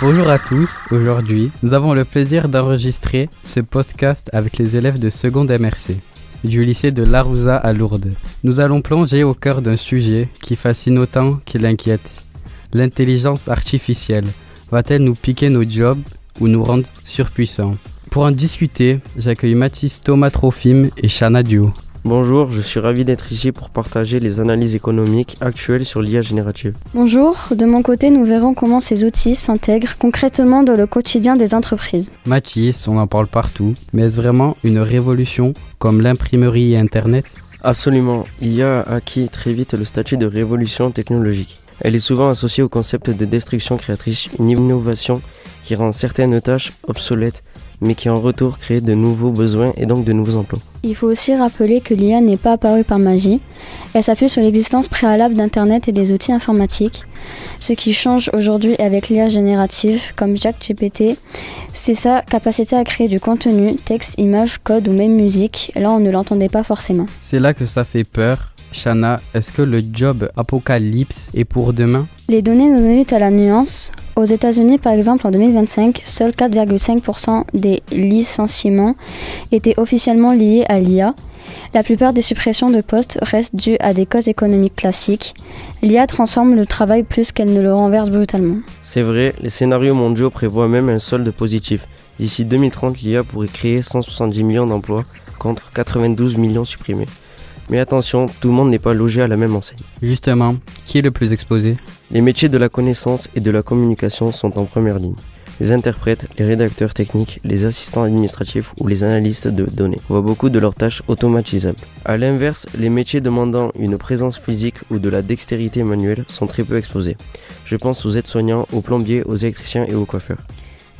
Bonjour à tous, aujourd'hui, nous avons le plaisir d'enregistrer ce podcast avec les élèves de seconde MRC du lycée de Larouza à Lourdes. Nous allons plonger au cœur d'un sujet qui fascine autant qu'il inquiète. L'intelligence artificielle va-t-elle nous piquer nos jobs ou nous rendre surpuissants? Pour en discuter, j'accueille Mathis Thomas Trofim et Shana Duo. Bonjour, je suis ravi d'être ici pour partager les analyses économiques actuelles sur l'IA générative. Bonjour, de mon côté, nous verrons comment ces outils s'intègrent concrètement dans le quotidien des entreprises. Mathis, on en parle partout, mais est-ce vraiment une révolution comme l'imprimerie et Internet? Absolument, l'IA a acquis très vite le statut de révolution technologique. Elle est souvent associée au concept de destruction créatrice, une innovation qui rend certaines tâches obsolètes, mais qui en retour crée de nouveaux besoins et donc de nouveaux emplois. Il faut aussi rappeler que l'IA n'est pas apparue par magie. Elle s'appuie sur l'existence préalable d'Internet et des outils informatiques. Ce qui change aujourd'hui avec l'IA générative, comme ChatGPT, c'est sa capacité à créer du contenu, texte, image, code ou même musique. Là, on ne l'entendait pas forcément. C'est là que ça fait peur. Shana, est-ce que le job apocalypse est pour demain? Les données nous invitent à la nuance. Aux États-Unis, par exemple, en 2025, seuls 4,5% des licenciements étaient officiellement liés à l'IA. La plupart des suppressions de postes restent dues à des causes économiques classiques. L'IA transforme le travail plus qu'elle ne le renverse brutalement. C'est vrai, les scénarios mondiaux prévoient même un solde positif. D'ici 2030, l'IA pourrait créer 170 millions d'emplois contre 92 millions supprimés. Mais attention, tout le monde n'est pas logé à la même enseigne. Justement, qui est le plus exposé? Les métiers de la connaissance et de la communication sont en première ligne. Les interprètes, les rédacteurs techniques, les assistants administratifs ou les analystes de données voient beaucoup de leurs tâches automatisables. A l'inverse, les métiers demandant une présence physique ou de la dextérité manuelle sont très peu exposés. Je pense aux aides-soignants, aux plombiers, aux électriciens et aux coiffeurs.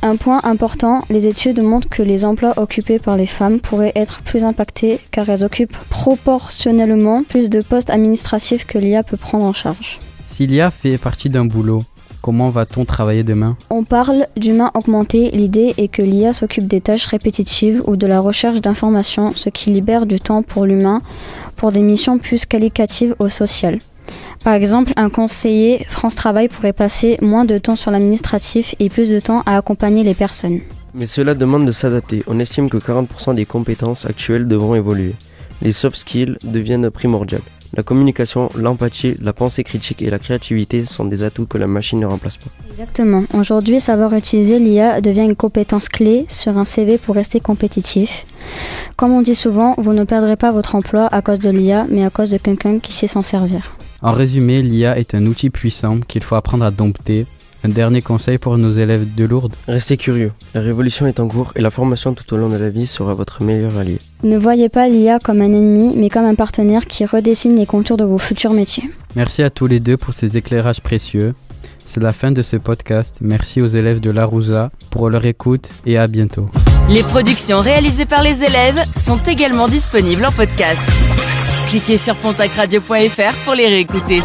Un point important, les études montrent que les emplois occupés par les femmes pourraient être plus impactés car elles occupent proportionnellement plus de postes administratifs que l'IA peut prendre en charge. Si l'IA fait partie d'un boulot, comment va-t-on travailler demain? On parle d'humain augmenté, l'idée est que l'IA s'occupe des tâches répétitives ou de la recherche d'informations, ce qui libère du temps pour l'humain pour des missions plus qualitatives ou sociales. Par exemple, un conseiller France Travail pourrait passer moins de temps sur l'administratif et plus de temps à accompagner les personnes. Mais cela demande de s'adapter. On estime que 40% des compétences actuelles devront évoluer. Les soft skills deviennent primordiales. La communication, l'empathie, la pensée critique et la créativité sont des atouts que la machine ne remplace pas. Exactement. Aujourd'hui, savoir utiliser l'IA devient une compétence clé sur un CV pour rester compétitif. Comme on dit souvent, vous ne perdrez pas votre emploi à cause de l'IA, mais à cause de quelqu'un qui sait s'en servir. En résumé, l'IA est un outil puissant qu'il faut apprendre à dompter. Un dernier conseil pour nos élèves de Lourdes? Restez curieux, la révolution est en cours et la formation tout au long de la vie sera votre meilleur allié. Ne voyez pas l'IA comme un ennemi, mais comme un partenaire qui redessine les contours de vos futurs métiers. Merci à tous les deux pour ces éclairages précieux. C'est la fin de ce podcast. Merci aux élèves de Larouza pour leur écoute et à bientôt. Les productions réalisées par les élèves sont également disponibles en podcast. Cliquez sur pontacradio.fr pour les réécouter.